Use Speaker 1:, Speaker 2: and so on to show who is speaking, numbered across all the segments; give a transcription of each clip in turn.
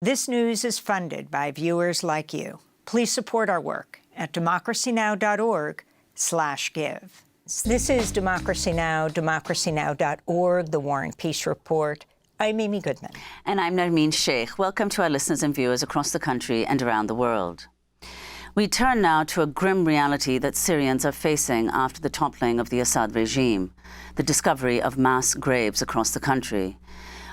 Speaker 1: This news is funded by viewers like you. Please support our work at democracynow.org/give. This is Democracy Now!, democracynow.org, The War and Peace Report. I'm Amy Goodman.
Speaker 2: And I'm Nermeen Sheikh. Welcome to our listeners and viewers across the country and around the world. We turn now to a grim reality that Syrians are facing after the toppling of the Assad regime, the discovery of mass graves across the country.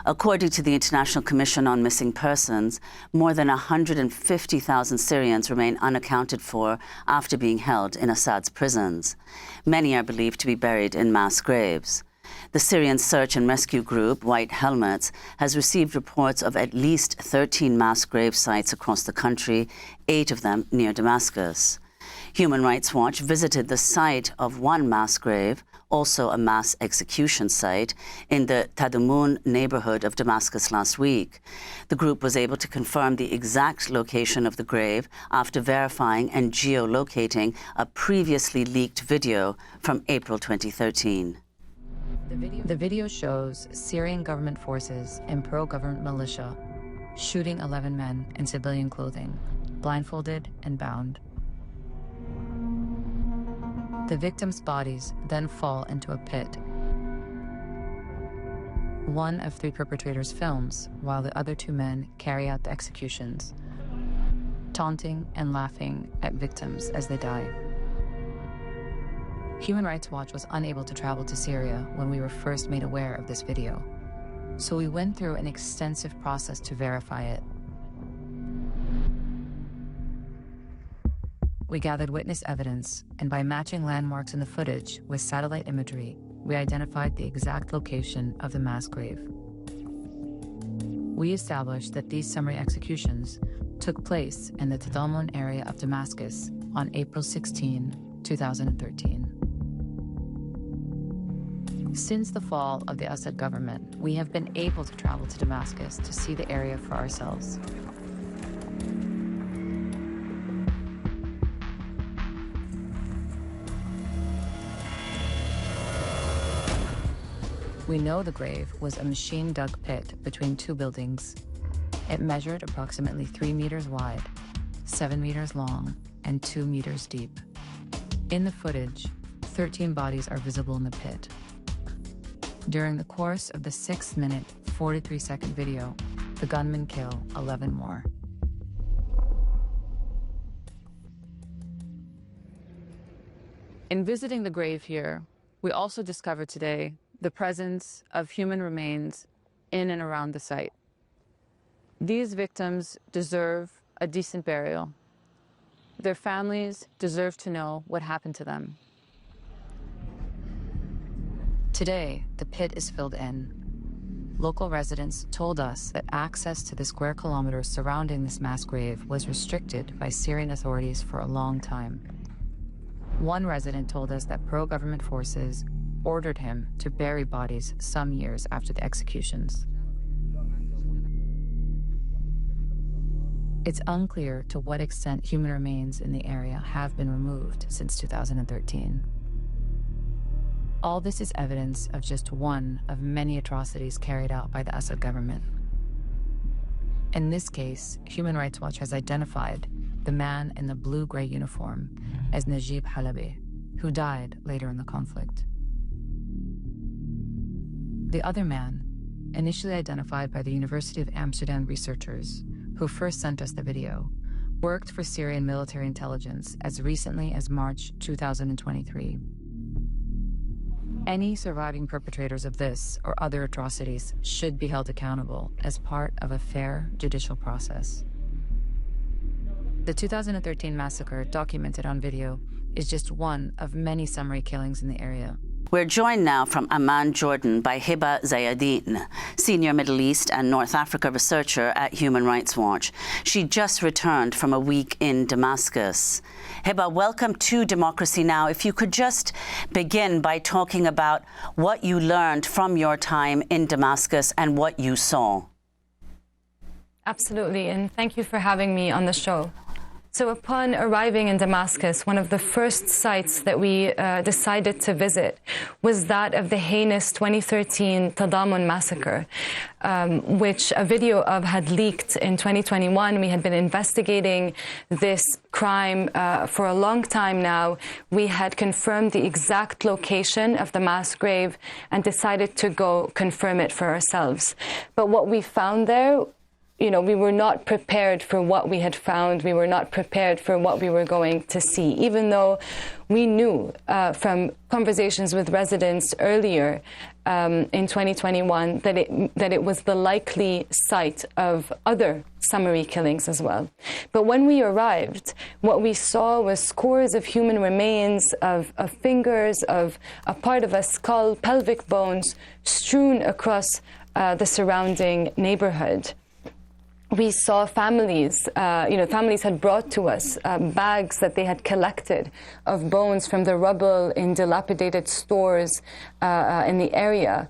Speaker 2: According to the International Commission on Missing Persons, more than 150,000 Syrians remain unaccounted for after being held in Assad's prisons. Many are believed to be buried in mass graves. The Syrian search and rescue group, White Helmets, has received reports of at least 13 mass grave sites across the country, 8 of them near Damascus. Human Rights Watch visited the site of one mass grave, also a mass execution site, in the Tadammoun neighborhood of Damascus last week. The group was able to confirm the exact location of the grave after verifying and geolocating a previously leaked video from April 2013.
Speaker 3: The video shows Syrian government forces and pro-government militia shooting 11 men in civilian clothing, blindfolded and bound. The victims' bodies then fall into a pit. One of 3 perpetrators films while the other 2 men carry out the executions, taunting and laughing at victims as they die. Human Rights Watch was unable to travel to Syria when we were first made aware of this video, so we went through an extensive process to verify it. We gathered witness evidence, and by matching landmarks in the footage with satellite imagery, we identified the exact location of the mass grave. We established that these summary executions took place in the Tadammoun area of Damascus on April 16, 2013. Since the fall of the Assad government, we have been able to travel to Damascus to see the area for ourselves. We know the grave was a machine-dug pit between 2 buildings. It measured approximately 3 meters wide, 7 meters long, and 2 meters deep. In the footage, 13 bodies are visible in the pit. During the course of the 6-minute, 43-second video, the gunmen kill 11 more. In visiting the grave here, we also discovered today the presence of human remains in and around the site. These victims deserve a decent burial. Their families deserve to know what happened to them. Today, the pit is filled in. Local residents told us that access to the square kilometers surrounding this mass grave was restricted by Syrian authorities for a long time. One resident told us that pro-government forces ordered him to bury bodies some years after the executions. It's unclear to what extent human remains in the area have been removed since 2013. All this is evidence of just one of many atrocities carried out by the Assad government. In this case, Human Rights Watch has identified the man in the blue-gray uniform as Najib Halabi, who died later in the conflict. The other man, initially identified by the University of Amsterdam researchers who first sent us the video, worked for Syrian military intelligence as recently as March 2023. Any surviving perpetrators of this or other atrocities should be held accountable as part of a fair judicial process. The 2013 massacre documented on video is just one of many summary killings in the area.
Speaker 2: We're joined now from Amman, Jordan, by Hiba Zayadin, senior Middle East and North Africa researcher at Human Rights Watch. She just returned from a week in Damascus. Hiba, welcome to Democracy Now! If you could just begin by talking about what you learned from your time in Damascus and what you saw.
Speaker 4: Absolutely, and thank you for having me on the show. So upon arriving in Damascus, one of the first sites that we decided to visit was that of the heinous 2013 Tadamun massacre, which a video of had leaked in 2021. We had been investigating this crime for a long time now. We had confirmed the exact location of the mass grave and decided to go confirm it for ourselves. But what we found there, you know, we were not prepared for what we had found. We were not prepared for what we were going to see, even though we knew from conversations with residents earlier in 2021 that it was the likely site of other summary killings as well. But when we arrived, what we saw was scores of human remains, of fingers, of a part of a skull, pelvic bones strewn across the surrounding neighborhood. We saw families, families had brought to us bags that they had collected of bones from the rubble in dilapidated stores in the area.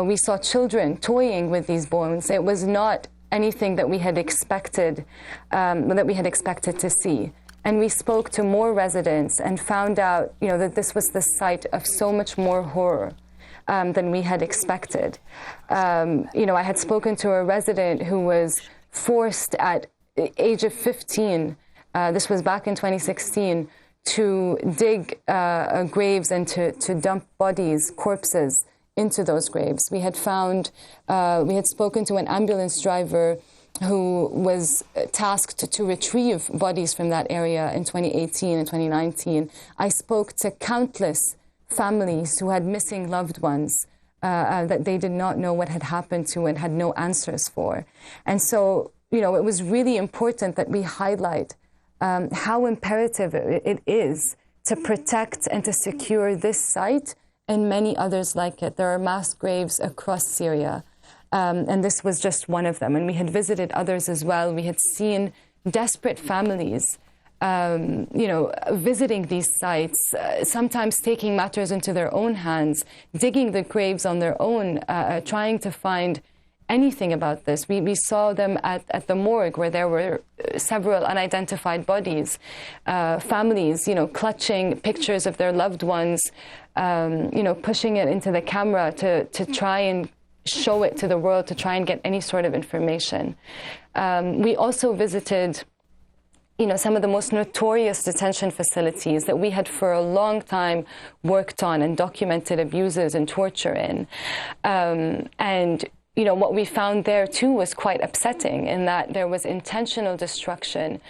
Speaker 4: We saw children toying with these bones. It was not anything that we had expected, to see. And we spoke to more residents and found out, that this was the site of so much more horror than we had expected. I had spoken to a resident who was forced at the age of 15, this was back in 2016, to dig graves and to dump bodies, corpses, into those graves. We had spoken to an ambulance driver who was tasked to retrieve bodies from that area in 2018 and 2019. I spoke to countless families who had missing loved ones that they did not know what had happened to and had no answers for. And so, it was really important that we highlight how imperative it is to protect and to secure this site and many others like it. There are mass graves across Syria, and this was just one of them. And we had visited others as well. We had seen desperate families visiting these sites, sometimes taking matters into their own hands, digging the graves on their own, trying to find anything about this. We saw them at the morgue where there were several unidentified bodies, families, clutching pictures of their loved ones, pushing it into the camera to try and show it to the world, to try and get any sort of information. We also visited some of the most notorious detention facilities that we had for a long time worked on and documented abuses and torture in. And what we found there too was quite upsetting in that there was intentional destruction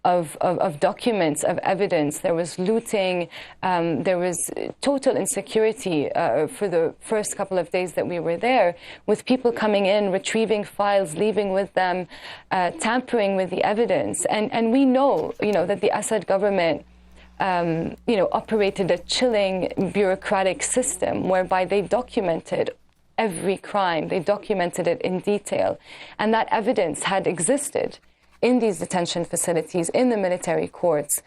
Speaker 4: of documents, of evidence. There was looting. There was total insecurity for the first couple of days that we were there, with people coming in, retrieving files, leaving with them, tampering with the evidence. And we know, that the Assad government, operated a chilling bureaucratic system whereby they documented every crime. They documented it in detail. And that evidence had existed in these detention facilities, in the military courts,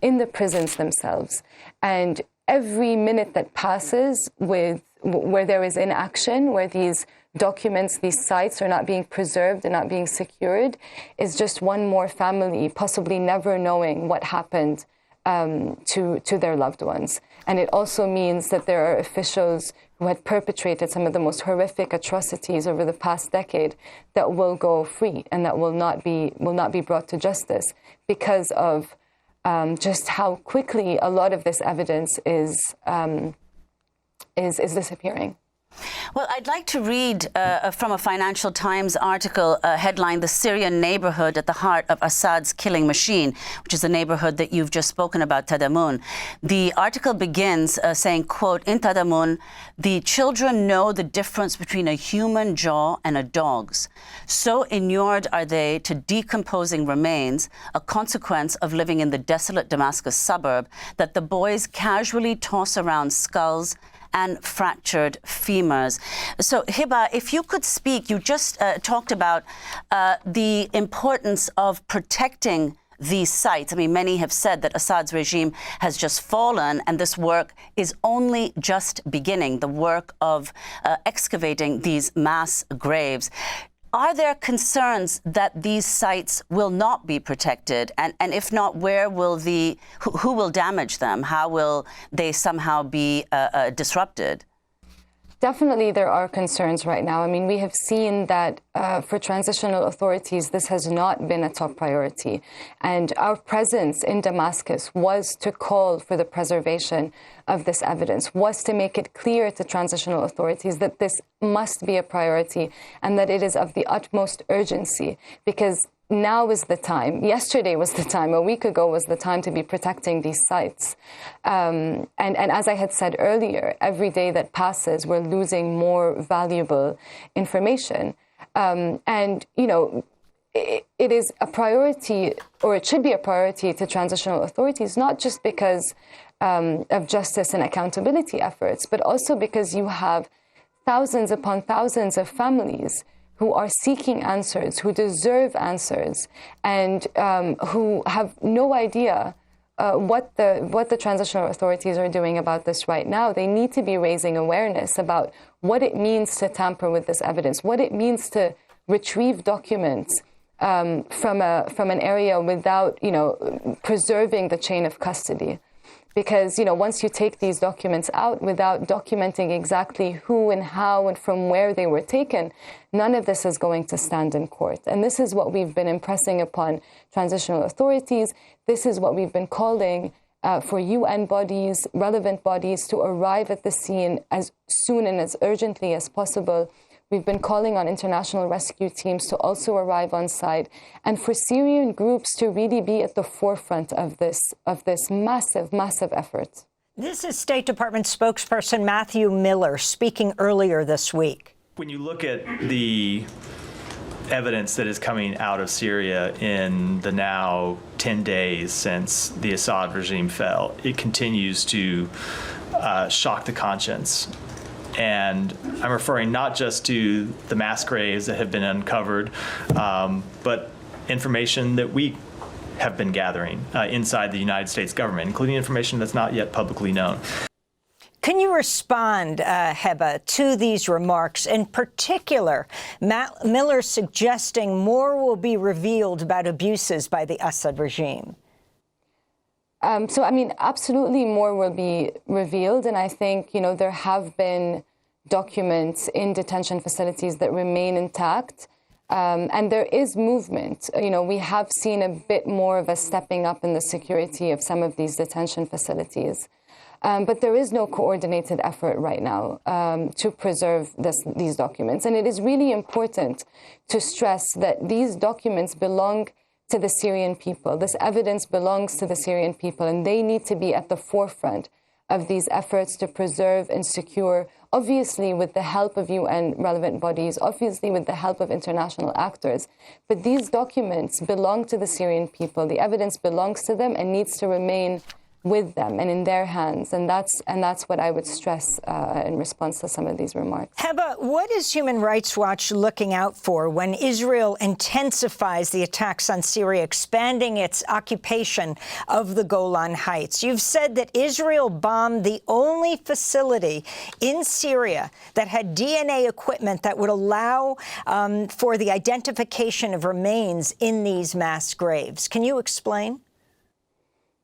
Speaker 4: in the prisons themselves. And every minute that passes where there is inaction, where these documents, these sites are not being preserved and not being secured, is just one more family possibly never knowing what happened to their loved ones. And it also means that there are officials who had perpetrated some of the most horrific atrocities over the past decade that will go free and that will not be brought to justice because of just how quickly a lot of this evidence is disappearing.
Speaker 2: Well, I'd like to read from a Financial Times article headlined "The Syrian Neighborhood at the Heart of Assad's Killing Machine," which is the neighborhood that you've just spoken about, Tadamun. The article begins saying, quote, "In Tadamun, the children know the difference between a human jaw and a dog's. So inured are they to decomposing remains, a consequence of living in the desolate Damascus suburb, that the boys casually toss around skulls and fractured femurs." So, Hiba, if you could speak, you just talked about the importance of protecting these sites. I mean, many have said that Assad's regime has just fallen, and this work is only just beginning, the work of excavating these mass graves. Are there concerns that these sites will not be protected? And if not, where will who will damage them? How will they somehow be disrupted?
Speaker 3: Definitely there are concerns right now. I mean, we have seen that for transitional authorities, this has not been a top priority. And our presence in Damascus was to call for the preservation of this evidence, was to make it clear to transitional authorities that this must be a priority and that it is of the utmost urgency, because now is the time. Yesterday was the time. A week ago was the time to be protecting these sites. And as I had said earlier, every day that passes, we're losing more valuable information. And, you know, it is a priority, or it should be a priority to transitional authorities, not just because of justice and accountability efforts, but also because you have thousands upon thousands of families who are seeking answers, who deserve answers, and who have no idea what the transitional authorities are doing about this right now. They need to be raising awareness about what it means to tamper with this evidence, what it means to retrieve documents from an area without, you know, preserving the chain of custody. Because, you know, once you take these documents out without documenting exactly who and how and from where they were taken, none of this is going to stand in court. And this is what we've been impressing upon transitional authorities. This is what we've been calling for UN bodies, relevant bodies, to arrive at the scene as soon and as urgently as possible. We've been calling on international rescue teams to also arrive on site, and for Syrian groups to really be at the forefront of this massive, massive effort.
Speaker 1: This is State Department spokesperson Matthew Miller speaking earlier this week.
Speaker 5: When you look at the evidence that is coming out of Syria in the now 10 days since the Assad regime fell, it continues to shock the conscience. And I'm referring not just to the mass graves that have been uncovered, but information that we have been gathering inside the United States government, including information that's not yet publicly known.
Speaker 1: Can you respond, Hiba, to these remarks? In particular, Miller suggesting more will be revealed about abuses by the Assad regime.
Speaker 3: So, I mean, absolutely more will be revealed. And I think, you know, there have been documents in detention facilities that remain intact. And there is movement. You know, we have seen a bit more of a stepping up in the security of some of these detention facilities. But there is no coordinated effort right now to preserve these documents. And it is really important to stress that these documents belong to the Syrian people. This evidence belongs to the Syrian people, and they need to be at the forefront of these efforts to preserve and secure, obviously with the help of UN relevant bodies, obviously with the help of international actors. But these documents belong to the Syrian people. The evidence belongs to them and needs to remain with them and in their hands. And that's what I would stress in response to some of these remarks.
Speaker 1: Hiba, what is Human Rights Watch looking out for when Israel intensifies the attacks on Syria, expanding its occupation of the Golan Heights? You've said that Israel bombed the only facility in Syria that had DNA equipment that would allow for the identification of remains in these mass graves. Can you explain?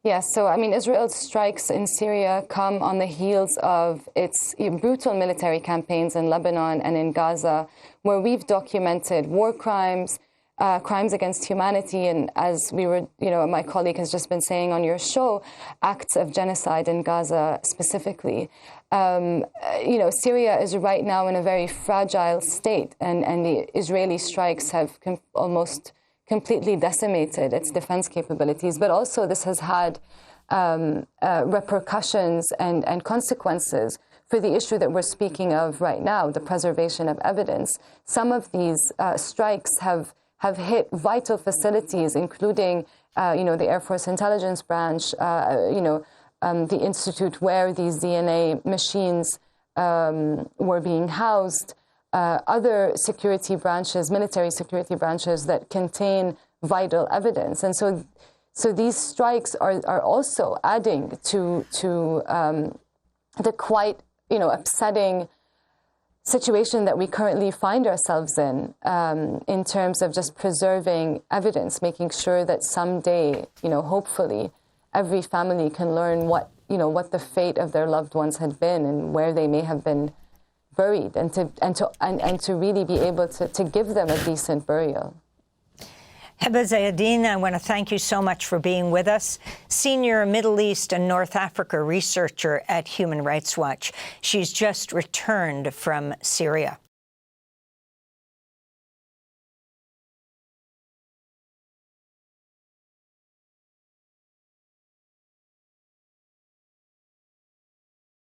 Speaker 3: Yes, so I mean, Israel's strikes in Syria come on the heels of its brutal military campaigns in Lebanon and in Gaza, where we've documented war crimes, crimes against humanity, and as we were, you know, my colleague has just been saying on your show, acts of genocide in Gaza specifically. You know, Syria is right now in a very fragile state, and the Israeli strikes have almost completely decimated its defense capabilities, but also this has had repercussions and consequences for the issue that we're speaking of right now, the preservation of evidence. Some of these strikes have hit vital facilities, including, you know, the Air Force Intelligence Branch, you know, the institute where these DNA machines were being housed, other security branches, military security branches that contain vital evidence. And so these strikes are also adding to the quite, you know, upsetting
Speaker 4: situation that we currently find ourselves in terms of just preserving evidence, making sure that someday, hopefully, every family can learn what the fate of their loved ones had been and where they may have been buried, and to really be able to give them a decent burial.
Speaker 1: Hiba Zayadin, I want to thank you so much for being with us. Senior Middle East and North Africa researcher at Human Rights Watch. She's just returned from Syria.